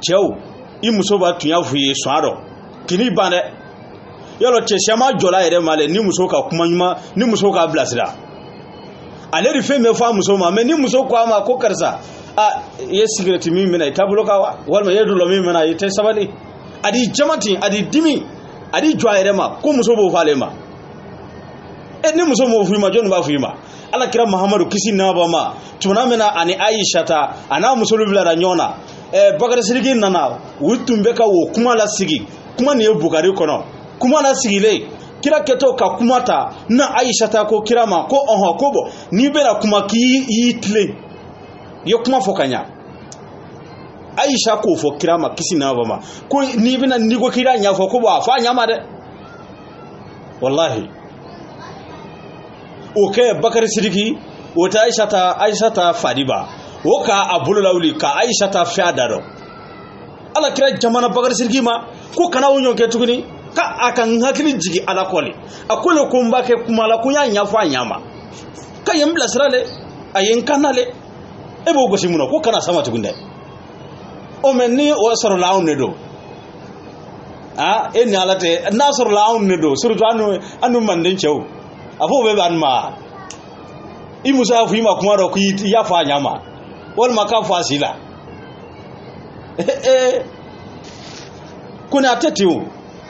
chew i muso ba tunya fuye swaro kini bande yalo che shama jola ere male ni muso ka kuma nyuma ni muso ka blasira ale rife me fa muso ma me ni muso ko ama ko karsa ye cigarette mi mena tabulo ka wal ma yedu lo mi mena yete sabali adi jamati adi dimi adi jwa ere ma ko muso bo fale ma ni muso mo fuima jonu ba fuima ala kira muhammadu kisi na ba ma tuna mena ani aisha ta ana muso lubla ra nyona bakar sirigi nana wutumbe ka wo kuma la sigi kuma ne bukari kono kuma na sigile kira keto ka kumata na aisha ta ko kira ma ko ko bo ni bera kuma ki yitle yo kuma fokanya aisha ko fo kira ma kisi na ba ma ko ni bina ni go kira nya fo ko ba fa nya ma de wallahi okay bakar sidiki wata aisha ta fadiba woka abulu lawli ka aisha ta fiadaro ala kira jamana bakar sidiki ma ko kana wonyo ke tuguni ka akan hakili jigi ala koli akole ko mbake kuma la kunya nyafa nyama ka yembla sirale ayen kanale ebo gosi muno ko kana sama tugunde o menni o soro laun ne do eni alate na soro laun ne do surtu anu mandin chew afo be ban ma imusa fu ima kuma ro ku ya fa nyama wal maka fasila kuna tatiwo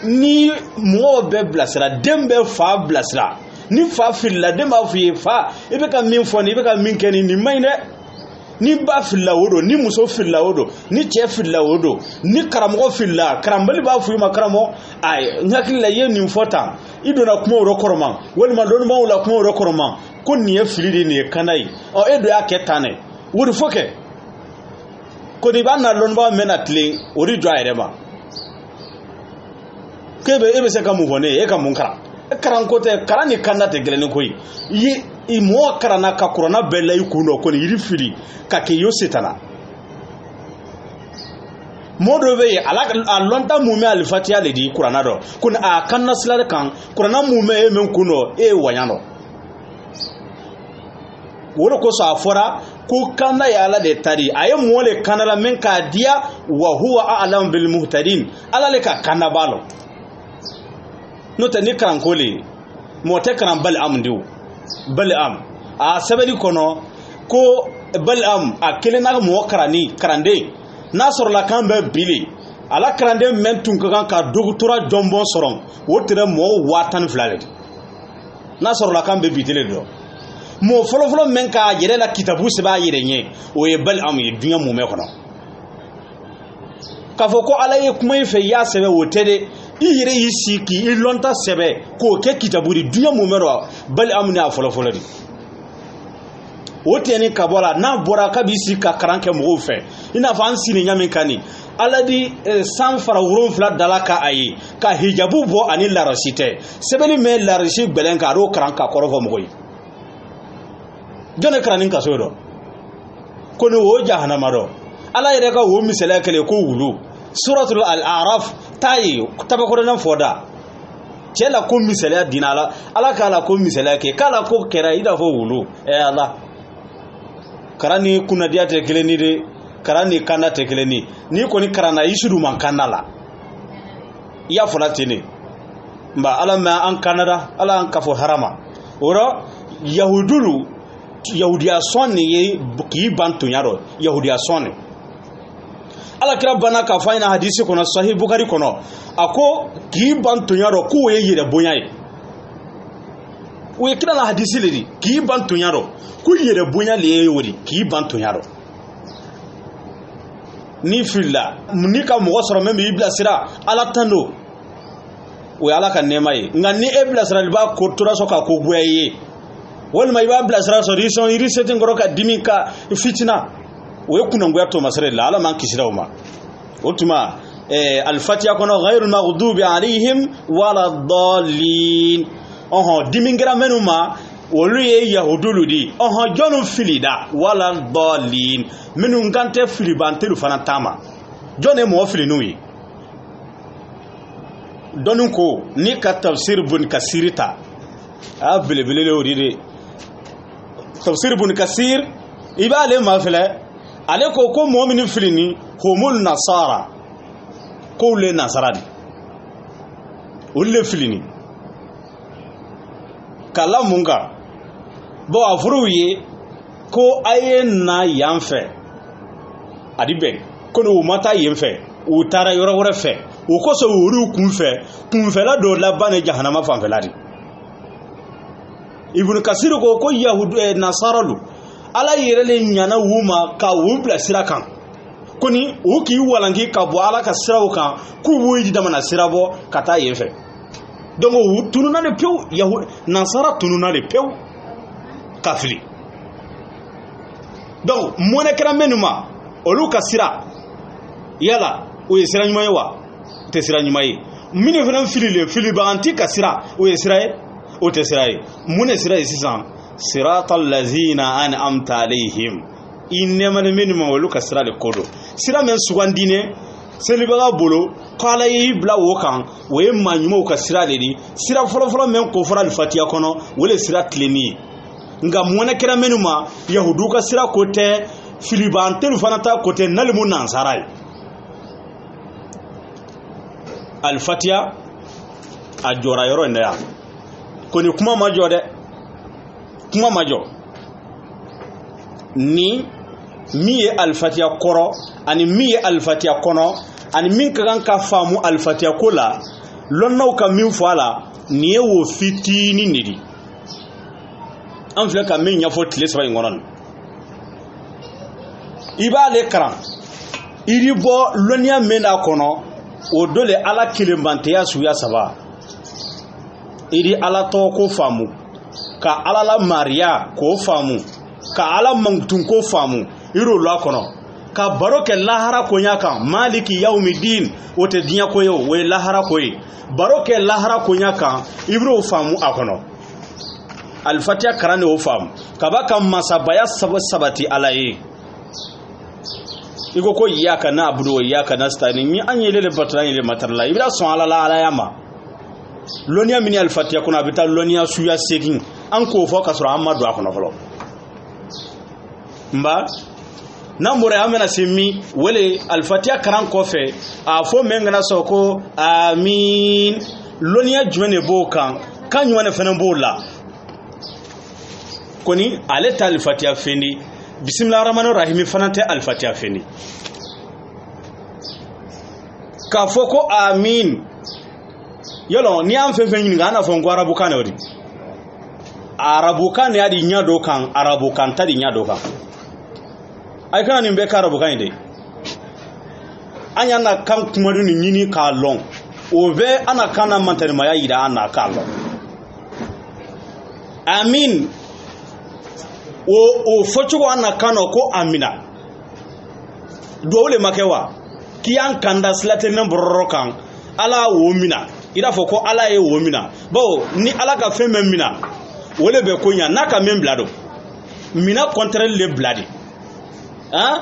ni mo be blasira dembe fa blasira ni fa filla demba fi fa ibe ka min fo ni ibe ka min keni ni mayne ni ba filla wodo ni muso filla wodo ni che filla wodo ni karamo filla karambali ba fu ma karamo ay ngakli la ye ni fota idona kuma ro koroma woni ma don ma wala kuma ro koroma ko ni e fili ni kanai o edo ya ketane wodi foke ko di banna lon ba menatle ori do ayrema kebe ebe se ka mu hone e ka mun kara karan ko te karani kanna te geleni koyi yi i mo karana ka corona bella ikuno ko ni yiri fili ka ke yo setana modo be ala lonta mume alfatiya le di corona do kun a kanna sila kan corona mume e men kuno e wanyano woro ko sa fora ko kanna ya ala de tari aye mole kanala men ka dia wa huwa a'lam bil muhtadin ala le ka kanna balo nota ni karan kole mote karan bal'am ndiw bal'am a sabali kono ko bal'am a kelena mo karani karande nasor la kambe bili ala karande men tun kan ka doctora jombo soron wotere mo watan flale n'a sɔrɔla kan bɛ bitile dɔ mɔ fɔlɔfɔlɔ men k'a yɛrɛ la kitabu sɛbɛn a yɛrɛ ɲɛ o ye Balaam ye dunya mumɛ kɔnɔ k'a fɔ ko Ala ye kuma i fɛ i y'a sɛbɛn o tɛ dɛ i yɛrɛ y'i sigi k'i lɔnta sɛbɛn k'o kɛ kitabu de dunya mumɛ dɔ Balaam ne a fɔlɔfɔlɔ de o tɛni ka bɔ la n'a bɔra k'a b'i sigi ka karan kɛ mɔgɔw fɛ i n'a fɔ an sini ɲami kan ni Ala di san fara 7 dala ka a ye ka hijabu bɔ ani larasi tɛ sɛbɛnni mɛ larasi gbɛlɛn kan a y'o karan ka kɔrɔfɔ mɔgɔ ye jɔn karan ni kaso dɔ ko ni o jahanama dɔ Ala yɛrɛ ka o misaliya kɛlɛ ko wulu suratul al-A'raf ta ye tabakɔrɔnan fɔ da cɛ la ko misaliya dina la Ala k'a la ko misaliya kɛ k'a la ko kɛra i n'a fɔ wulu Ala karan ni kunnadiya tɛ kelen ni de karan ni kanda tɛ kelen ni n'i kɔni karanna i sudu man kanda la i y'a fɔla ten de nba Ala mɛ an kandada Ala an kafo harama o rɔ yahudiya sɔn nin ye k'i ban tonya rɔ yahudiya sɔn nin Ala kira bana k'a fɔ ɲɛna hadisi kɔnɔ Sahih Bukhari kɔnɔ a ko k'i ban tonya rɔ k'o ye yɛrɛ bonya ye o ye kira la hadisi le di k'i ban tonya rɔ ko yɛrɛ bonya le ye o di k'i ban tonya rɔ ni filila ni ka mɔgɔ sɔrɔ min b'i bilasira Ala tan do o ye Ala ka nɛɛma ye nka ni e bilasirali b'a ko tora sɔn ka ko goya i ye walima i b'a bilasira sɔrɔ i risɛti kɔrɔ ka dimi ka fitina o ye kunangoya tɔmasere la Ala m'an kisira o ma o tuma Al-Fatiha kɔnɔ ghayril maghdubi alayhim wala dallin dimi kɛra minnu ma olu ye yahudulu di jɔnnu filida wala dallin minnu kan tɛ filibantelu fana taama jɔn ye mɔgɔ fili n'u ye dɔnni ko ni ka tafsir Ibn Kasir ta a belebele o de tafsir Ibn Kasir i b'ale ma filɛ ale ko mɔgɔ minnu fili ni humul nasara ko olu ye nasara de olu le fili ni kala mun kan a furu ye ko a ye na yan fɛ a di bɛn ko u ma taa yen fɛ u taara yɔrɔ wɛrɛ fɛ o kosɔn olu kunfɛla dɔ laban ni jahanama fanfɛla de Ibn Kasir ko yahudu nasaralu Ala yɛrɛ le ɲana u ma ka u bila sira kan ko ni u k'i walanki ka bɔ Ala ka siraw kan k'u b'u damana sira bɔ ka taa yen fɛ donc u tununa de pewu nasara tununa de pewu ka fili donc mɔnɛ kɛra minnu ma olu ka sira yala o ye sira ɲuman ye wa o tɛ sira ɲuman ye minnu fana filibaganti ka sira o ye sira ye o tɛ sira ye mun de sira ye sisan siratal lazina an'amta alayhim i nɛɛmani minnu ma olu ka sira de ko don sira min sugandinen selibaga bolo ko Ala y'i bila o kan o ye maa ɲumanw ka sira de di sira fɔlɔfɔlɔ min ko fɔra Al-Fatiha kɔnɔ o le sira tilenni ye nka mɔnɛ kɛra minnu ma yahudu ka sira ko tɛ filibantelu fana ta ko tɛ nalimu nansara ye Al-Fatiha a jɔra yɔrɔ in de yan ko ni kuma ma jɔ dɛ kuma ma jɔ ni min ye Al-Fatiha kɔrɔ ani min ye Al-Fatiha kɔnɔ ani min ka kan ka faamu Al-Fatiha ko la lɔnnaw ka min fɔ a la nin ye wo fitinin de di an filɛ ka min ɲɛfɔ tile 3 in kɔnɔ i b'ale karan i bi bɔ lɔnniya min d'a kɔnɔ o do le Ala kelenbanteya suguya 3 i di Ala tɔgɔ ko faamu ka Ala la mariya k'o faamu ka Ala mankutun ko faamu i r'olu a kɔnɔ ka baro kɛ lahara koɲa kan maliki yawmidin o tɛ diɲɛ ko ye o ye lahara ko ye baro kɛ lahara koɲa kan i b'o faamu a kɔnɔ Al-Fatiha karan de o faamu ka ba ka masabaya sabati Ala ye i ko iyyaka na'budu wa iyyaka nasta'in ni an yele le batran yele matarla i b'a sɔn Ala la Ala ya ma lɔnniya min ye Al-Fatiha kɔnɔ a bɛ taa lɔnniya suya 8 an k'o fɔ ka sɔrɔ an ma don a kɔnɔ fɔlɔ nba n'an bɔra an bɛna se min wele Al-Fatiha karan kɔfɛ a fɔ min kana sɔrɔ ko amiin lɔnniya jumɛn de b'o kan ɲuman de fana b'o la koni ale ta Al-Fatiha fendi bismillahir rahmanir rahim fana tɛ Al-Fatiha fendi k'a fɔ ko amiin yalo ni an fɛn ɲininka an na fɔ ko arabu kan o di arabukan ya di nyado kan arabukan ta di nyado kan ay kana nin be ka arabukan de anya na kan kuma ni nyini ka long o be ana kana mantani maya yida ana ka long amin o fochugo ana kano ko amina dole makewa kiyan kanda slate nan borrokan ala wo mina ida fo ko ala e wo mina bo ni ala ka fe men mina wole be konya naka men blado mina contre le bladi hein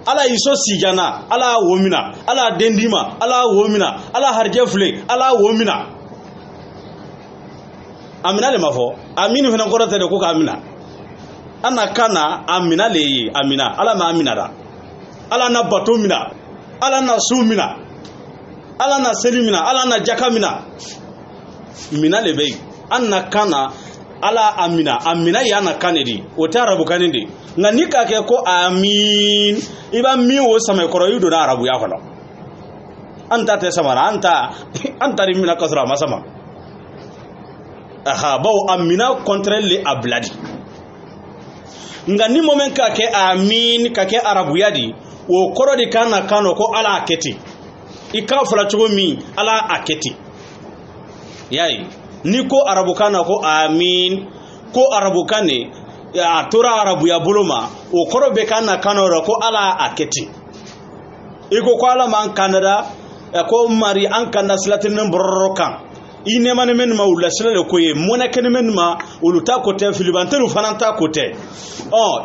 ala iso sijana ala wo mina ala dendima ala wo mina ala harjefle ala wo mina amina le mafo aminu fena korata de ko ka amina ana kana amina le amina ala ma amina da ala na bato mina ala na su mina ala na selimina ala na jakamina mina le be anna kana ala amina amina ya na kanedi o ta arabu kanedi nga nika ke ko amin iba mi wo sama koro yudo na arabu ya kono anta te samara anta rimina kasra masama aha bawo amina contre le abladi nga ni moment ka ke amin ka ke arabu yadi o koro di kana kano ko ala aketi ika fula chugo mi ala aketi yayi ni ko arabu kana ko amin ko arabu kane ya tora arabu ya buluma o koro be kana kano ko ala aketi iko ko ala man kanada ko mari an kana slatin borrokan ine mane men ma ulla sele ko ye mona ken men ma uluta ko te filibantelu fananta ko te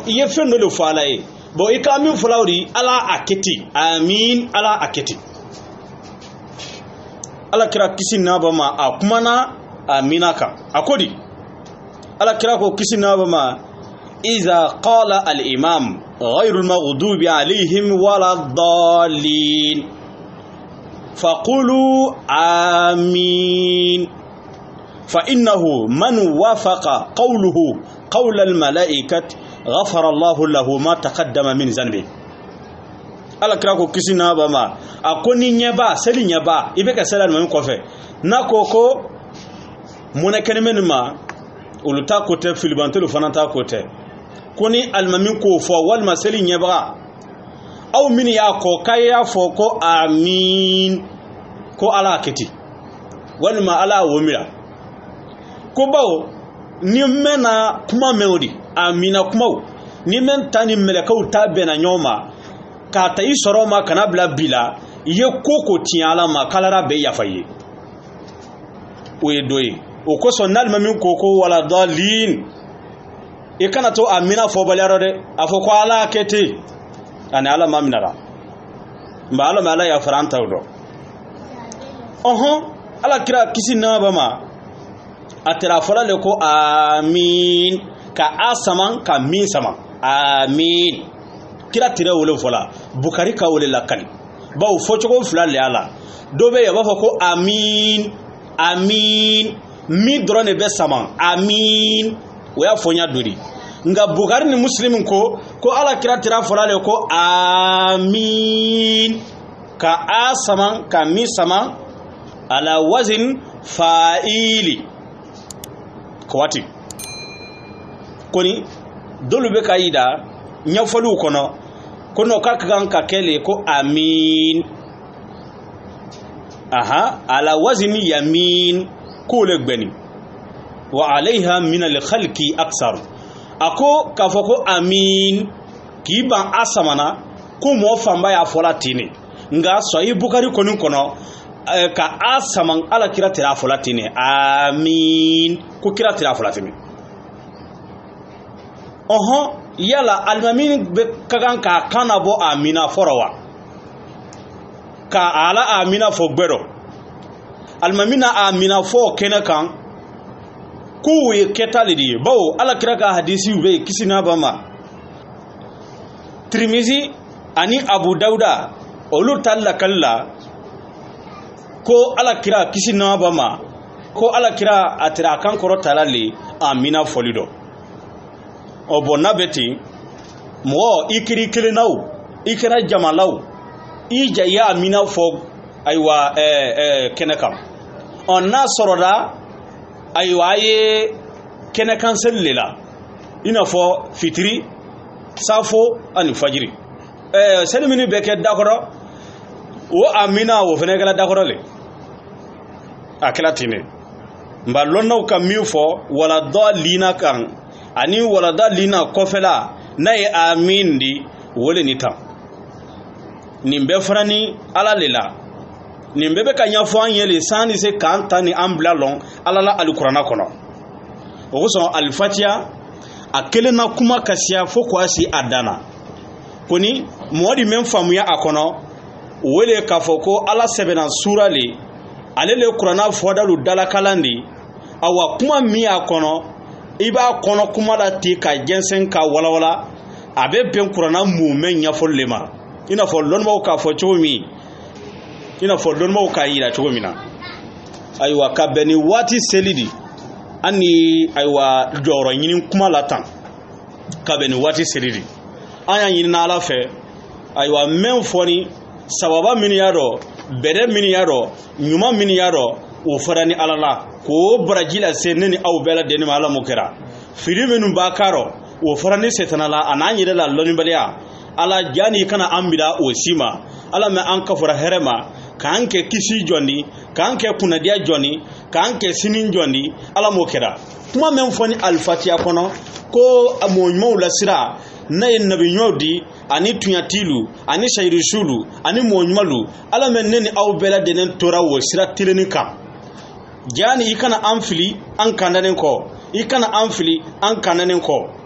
iye fendo le fala e bo ikamin fulawri ala aketi amin ala aketi ala kira kisi na ba ma akumana aminaka akodi ala kira ko kisi na ba ma iza qala al imam ghayru al maghdubi alayhim wala dallin faqulu amin fa innahu man wafaqa qawluhu qawla al malaikati ghafara Allahu lahu ma taqaddama min zanbi ala kira ko kisi na ba ma akoni nyeba seli nyeba ibe ka sala ma ko fe na koko mona kenemen ma uluta ko te filibantelu fananta ko te koni almamin ko fo wal maseli nyeba aw min ya ko kaya fo ko amin ko ala keti wal ma ala womira ko bawo ni mena kuma meodi amina kuma ni men tani melekaw tabena nyoma ka ta isoro ma kana bla bila ye koko tiala ma kalara be yafaye o edoyi o ko sonal mamin koko wala dalin e kana to amina fo balaro de afo ko ala kete ani ala maminara mba ala mala ya faranta do ala kira kisi na ba ma atira fola le ko amin ka asaman ka min sama amin kira tire wole fola bukari ka wole lakali bawo fochogo fulale ala dobe ya bafo ko amin amin mi drone be sama amin oya fonya duri nga bukari ni muslimin ko ala kira tira fola le ko amin ka asaman ka min sama ala wazin fa'ili kwati koni dolu be kaida nyafalu kono kakagan ka kele ko amin ala wazni yamin ko le gbeni wa alaiha min al khalqi aksar ako kafoko amin kiban asamana ko mo famba ya fola tini nga so ibukari konin kono ka asaman ala kira tira fola tini amin ko kira tira fola tini yala almamin be kagan ka kana bo amina forowa ka ala amina fo gbero almamina amina fo kene kan ku ye ketalidi bawo ala kira ka hadisi be kisina bama Tirmizi ani Abu Dauda olu tallakalla ko ala kira kisina bama ko ala kira atira kan koro talali amina folido obona beti mo ikiri kilinaw ikira jamalaw ija ya amina fo aywa kenekam onna soroda aywa ye kɛnɛ kan seli de la i n'a fɔ fitiri safo ani fajiri seli minnu bɛ kɛ dakɔrɔ o amina o fana kɛra dakɔrɔ le a kɛra ten de nba lɔnnaw ka min fɔ walada lina kan ani walada lina kɔfɛla n'a ye amin di o le ni tan nin bɛɛ fana ni ala le la nin bɛɛ bɛ ka ɲɛfɔ an ye le san ni se k'an ta ni an bila lɔn ala la alikuranna kɔnɔ o kosɔn alifatiya a kelen na kuma ka siya fo k'a se a danna ko ni mɔgɔ de mɛ faamuya a kɔnɔ o le k'a fɔ ko ala sɛbɛnna sura le ale le kuranna fɔdalu dalakalan de awa kuma min y'a kɔnɔ i b'a kɔnɔ kuma la ten ka jɛnsɛn ka walawala a bɛ bɛn kuranna mumɛ ɲɛfɔli le ma i n'a fɔ lɔnnibaw k'a fɔ cogo min i n'a fɔ lɔnnibaw k'a yira cogo min na ayiwa ka bɛn ni waati seli de an ni ayiwa jɔyɔrɔ ɲini kuma la tan ka bɛn ni waati seli de an y'a ɲini ala fɛ ayiwa mɛn fɔ ni sababa minnu y'a dɔn bɛrɛ minnu y'a dɔn ɲuman minnu y'a dɔn o fara ni ala la k'o baraji lase ne ni aw bɛɛ lajɛlen ma ala m'o kɛra fili minnu b'a kan rɔ o fara ni setana la a n'an yɛrɛ la lɔnnibaliya ala jani kana an bila o si ma ala mɛ an kafara hɛrɛ ma k'an kɛ kisi jɔndi k'an kɛ kunnadiya jɔndi k'an kɛ sini jɔndi ala m'o kɛra kuma min fɔ ni alifatiya kɔnɔ ko mɔɔ ɲumanw la sira n'a ye nabi ɲumanw di ani tuɲatilu ani sayirusulu ani mɔɔ ɲumanlu ala mɛ ne ni aw bɛɛ lajɛlen tora o sira tilenni kan jani i kana an fili an kandanen kɔ i kana an fili an kandanen kɔ